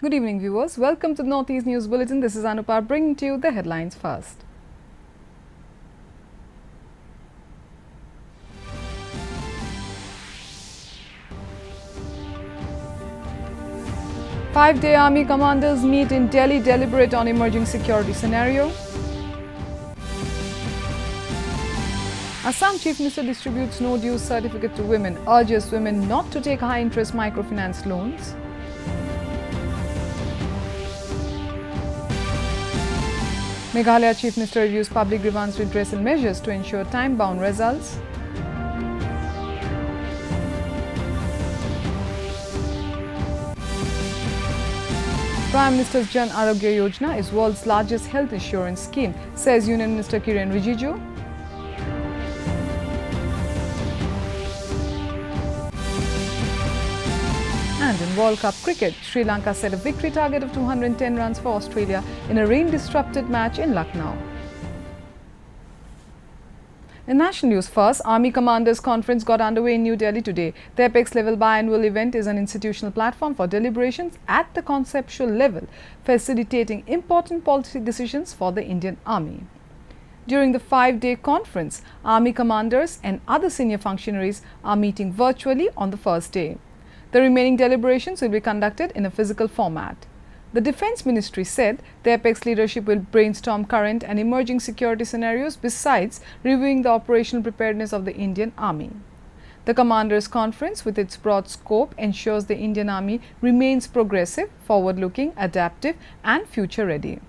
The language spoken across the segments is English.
Good evening, viewers. Welcome to the Northeast News Bulletin. This is Anupar bringing to you the headlines first. Five-day army commanders meet in Delhi, deliberate on emerging security scenario. Assam Chief Minister distributes no dues certificate to women, urges women not to take high-interest microfinance loans. Meghalaya Chief Minister reviews public grievance redressal measures to ensure time-bound results. Prime Minister's Jan Arogya Yojana is world's largest health insurance scheme, says Union Minister Kiren Rijiju. And in World Cup cricket, Sri Lanka set a victory target of 210 runs for Australia in a rain-disrupted match in Lucknow. In national news first, Army Commanders Conference got underway in New Delhi today. The apex-level biannual event is an institutional platform for deliberations at the conceptual level, facilitating important policy decisions for the Indian Army. During the 5-day conference, Army commanders and other senior functionaries are meeting virtually on the first day. The remaining deliberations will be conducted in a physical format. The Defence Ministry said the apex leadership will brainstorm current and emerging security scenarios besides reviewing the operational preparedness of the Indian Army. The Commanders' Conference, with its broad scope, ensures the Indian Army remains progressive, forward-looking, adaptive and future-ready.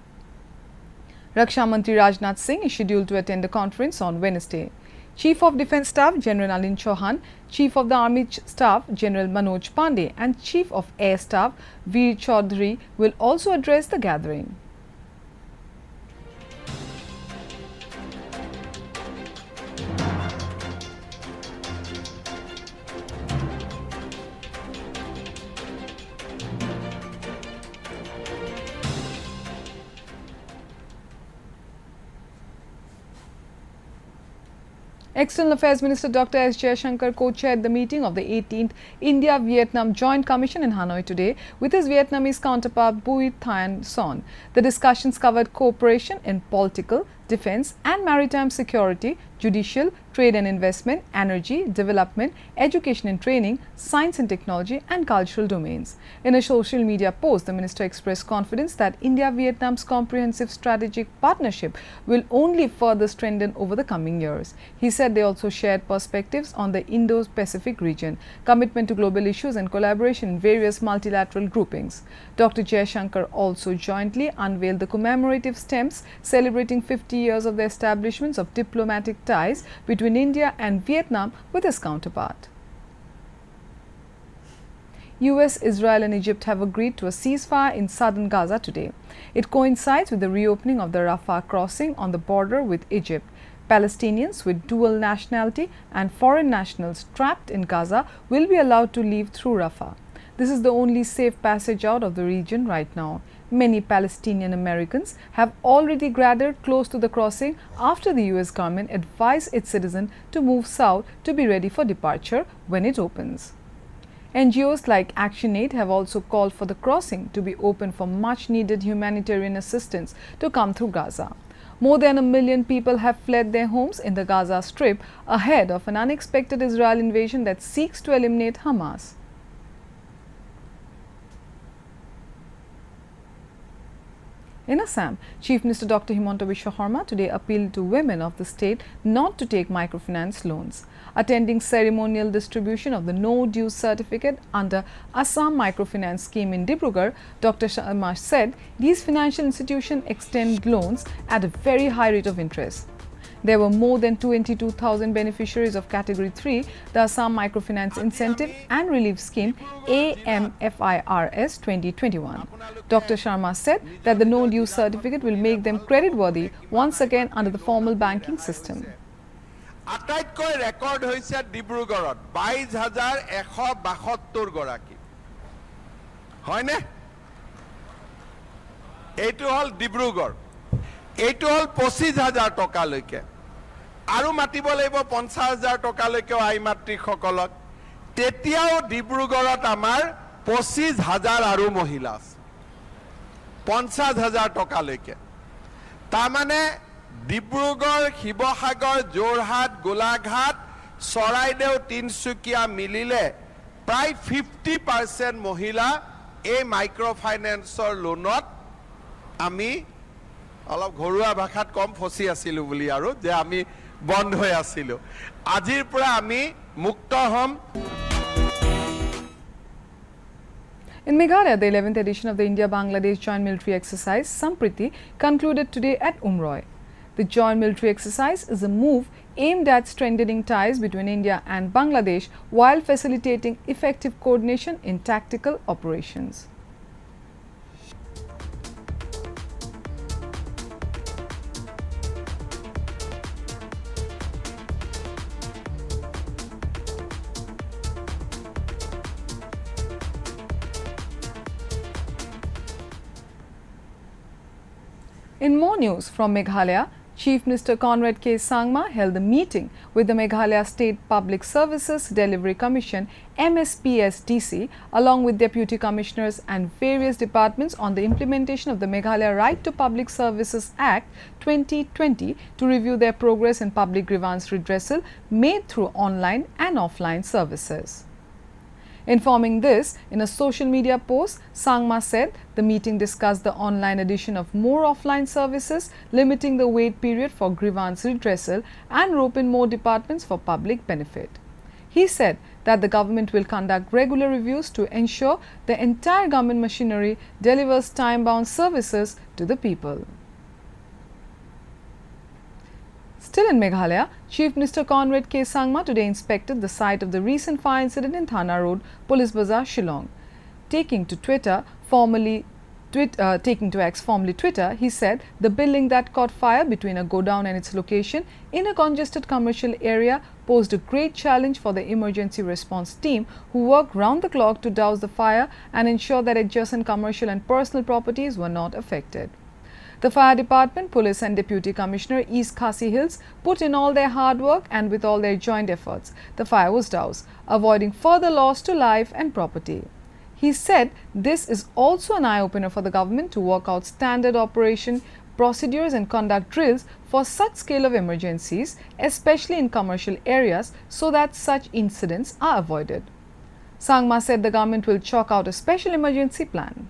Raksha Mantri Rajnath Singh is scheduled to attend the conference on Wednesday. Chief of Defence Staff General Nalin Chauhan, Chief of the Army Staff General Manoj Pandey and Chief of Air Staff Veer Chaudhary will also address the gathering. External Affairs Minister Dr. S. Jaishankar co-chaired the meeting of the 18th India-Vietnam Joint Commission in Hanoi today with his Vietnamese counterpart Bui Thanh Son. The discussions covered cooperation in political, defence and maritime security, judicial, trade and investment, energy, development, education and training, science and technology and cultural domains. In a social media post, the minister expressed confidence that India-Vietnam's comprehensive strategic partnership will only further strengthen over the coming years. He said they also shared perspectives on the Indo-Pacific region, commitment to global issues and collaboration in various multilateral groupings. Dr. Jaishankar also jointly unveiled the commemorative stamps celebrating 50 years of the establishments of diplomatic ties between India and Vietnam with his counterpart. US, Israel and Egypt have agreed to a ceasefire in southern Gaza today. It coincides with the reopening of the Rafah crossing on the border with Egypt. Palestinians with dual nationality and foreign nationals trapped in Gaza will be allowed to leave through Rafah. This is the only safe passage out of the region right now. Many Palestinian Americans have already gathered close to the crossing after the US government advised its citizens to move south to be ready for departure when it opens. NGOs like ActionAid have also called for the crossing to be open for much needed humanitarian assistance to come through Gaza. More than 1 million people have fled their homes in the Gaza Strip ahead of an unexpected Israel invasion that seeks to eliminate Hamas. In Assam, Chief Minister Dr. Himanta Biswa Sarma today appealed to women of the state not to take microfinance loans. Attending ceremonial distribution of the no dues certificate under Assam Microfinance Scheme in Dibrugarh, Dr. Sharma said these financial institutions extend loans at a very high rate of interest. There were more than 22,000 beneficiaries of Category 3, the Assam Microfinance Incentive and Relief Scheme AMFIRS 2021. Dr. Sharma said that the no dues certificate will make them creditworthy once again under the formal banking system. আটাইতকৈ record হৈছে ডিব্ৰুগড়ত 22,172 গৰাকী হয়নে এইটো হল ডিব্ৰুগড় এইটো হল 25,000 টকা লৈকে আৰু মাতিব লাগিব 50,000 টকা লৈকে আই মাতৃসকলক তেতিয়াও ডিব্ৰুগড়ত আমাৰ 25,000 আৰু মহিলা আছে 50,000 টকা লৈকে তাৰমানে ডিব্ৰুগড় শিৱসাগৰ যোৰহাট গোলাঘাট চৰাইদেউ তিনচুকীয়া মিলিলে প্ৰায় 50% মহিলা এই মাইক্ৰ ফাইনেন্সৰ লোনত আমি অলপ ঘৰুৱা ভাষাত কম ফসি আছিলো বুলি আৰু যে আমি বন্ধ হৈ আছিলো আজিৰ পৰা আমি মুক্ত হম In Meghalaya, the 11th edition of the India-Bangladesh Joint Military Exercise, Sampriti, concluded today at Umroi. The joint military exercise is a move aimed at strengthening ties between India and Bangladesh while facilitating effective coordination in tactical operations. In more news from Meghalaya, Chief Minister Conrad Sangma held a meeting with the Meghalaya State Public Services Delivery Commission MSPSDC along with Deputy Commissioners and various departments on the implementation of the Meghalaya Right to Public Services Act 2020 to review their progress in public grievance redressal made through online and offline services. Informing this in a social media post, Sangma said the meeting discussed the online addition of more offline services, limiting the wait period for grievance redressal and rope in more departments for public benefit. He said that the government will conduct regular reviews to ensure the entire government machinery delivers time-bound services to the people. Still in Meghalaya, Chief Minister Conrad Sangma today inspected the site of the recent fire incident in Thana Road, Police Bazaar, Shillong. Taking to X, formerly Twitter, he said the building that caught fire between a godown and its location in a congested commercial area posed a great challenge for the emergency response team who worked round the clock to douse the fire and ensure that adjacent commercial and personal properties were not affected. The fire department, police and Deputy Commissioner East Khasi Hills put in all their hard work and with all their joint efforts, the fire was doused, avoiding further loss to life and property. He said this is also an eye-opener for the government to work out standard operation procedures and conduct drills for such scale of emergencies, especially in commercial areas, so that such incidents are avoided. Sangma said the government will chalk out a special emergency plan.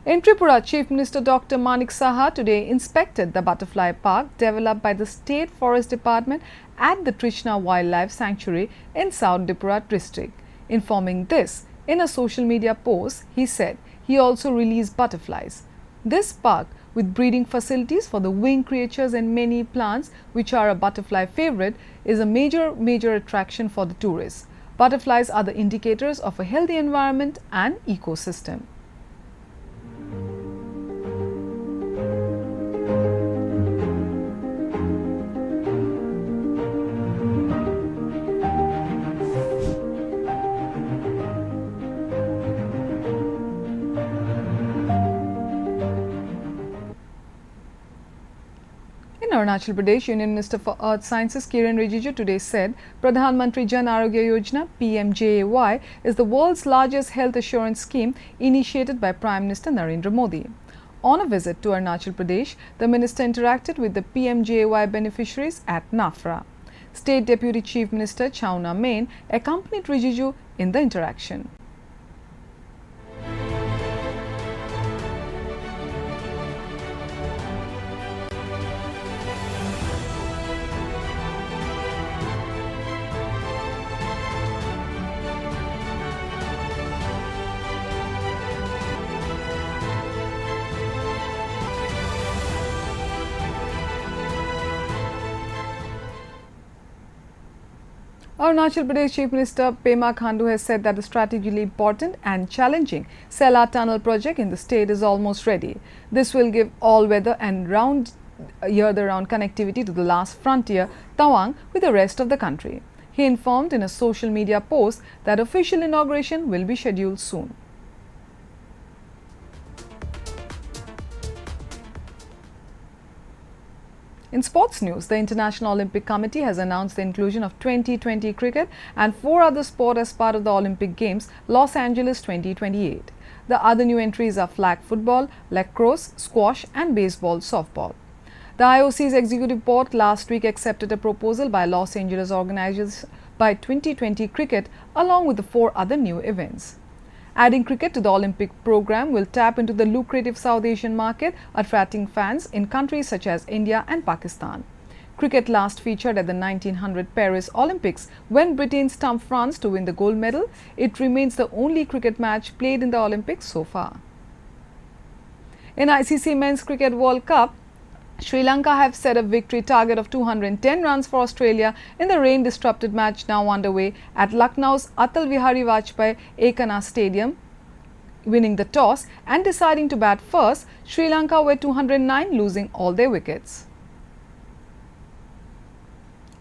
In Tripura, Chief Minister Dr. Manik Saha today inspected the butterfly park developed by the State Forest Department at the Trishna Wildlife Sanctuary in South Tripura district. Informing this in a social media post, he said he also released butterflies. This park, with breeding facilities for the winged creatures and many plants which are a butterfly favorite, is a major attraction for the tourists. Butterflies are the indicators of a healthy environment and ecosystem. In Arunachal Pradesh, Union Minister for Earth Sciences Kiran Rijiju today said Pradhan Mantri Jan Arogya Yojana PMJAY is the world's largest health assurance scheme initiated by Prime Minister Narendra Modi. On a visit to Arunachal Pradesh, the minister interacted with the PMJAY beneficiaries at Nafra. State Deputy Chief Minister Chauna Main accompanied Rijiju in the interaction. Arunachal Pradesh Chief Minister Pema Khandu has said that the strategically important and challenging Sela Tunnel project in the state is almost ready. This will give all-weather and year-round connectivity to the last frontier, Tawang, with the rest of the country. He informed in a social media post that official inauguration will be scheduled soon. In sports news, the International Olympic Committee has announced the inclusion of 2020 cricket and 4 other sports as part of the Olympic Games Los Angeles 2028. The other new entries are flag football, lacrosse, squash and baseball softball. The IOC's executive board last week accepted a proposal by Los Angeles organizers by 2020 cricket along with the 4 other new events. Adding cricket to the Olympic program will tap into the lucrative South Asian market, attracting fans in countries such as India and Pakistan. Cricket last featured at the 1900 Paris Olympics when Britain stumped France to win the gold medal. It remains the only cricket match played in the Olympics so far. In ICC Men's Cricket World Cup, Sri Lanka have set a victory target of 210 runs for Australia in the rain-disrupted match now underway at Lucknow's Atal Bihari Vajpayee Ekana Stadium. Winning the toss and deciding to bat first, Sri Lanka were 209, losing all their wickets.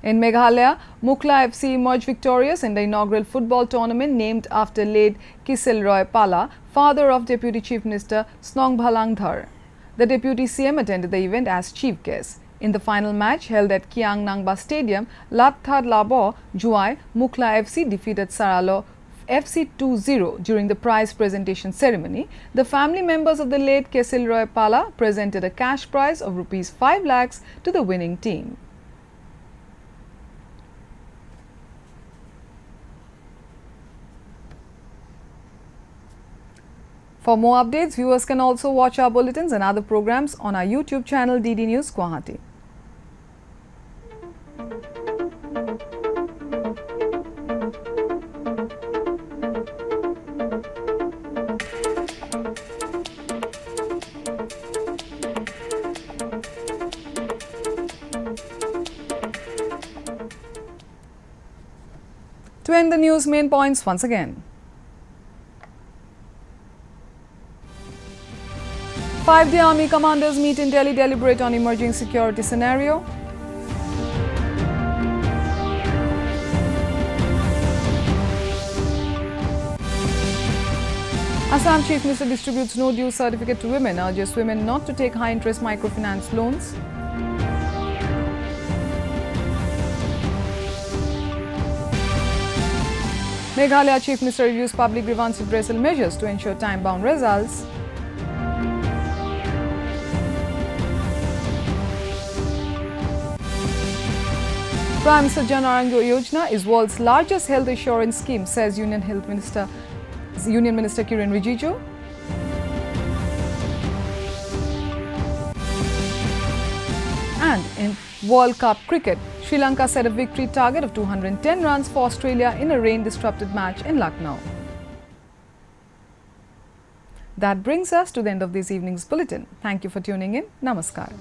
In Meghalaya, Mukla FC emerged victorious in the inaugural football tournament named after late Kisel Roy Pala, father of Deputy Chief Minister Snong Bhalangdhar. The Deputy CM attended the event as chief guest. In the final match held at Kiang Nangba Stadium, Lapthar Labo Juai Mukla FC defeated Saralo FC 2-0 during the prize presentation ceremony. The family members of the late Kesil Roy Pala presented a cash prize of Rs 5 lakhs to the winning team. For more updates, viewers can also watch our bulletins and other programs on our YouTube channel DD News Guwahati. To end the news main points once again. 5-day army commanders meet in Delhi, deliberate on emerging security scenario. Assam Chief Minister distributes no due certificate to women, urges women not to take high-interest microfinance loans. Meghalaya Chief Minister reviews public grievance redressal measures to ensure time-bound results. Prime Minister Jan Arogya Yojana is world's largest health insurance scheme, says Union Minister Kiren Rijiju. And in World Cup cricket, Sri Lanka set a victory target of 210 runs for Australia in a rain-disrupted match in Lucknow. That brings us to the end of this evening's bulletin. Thank you for tuning in. Namaskar.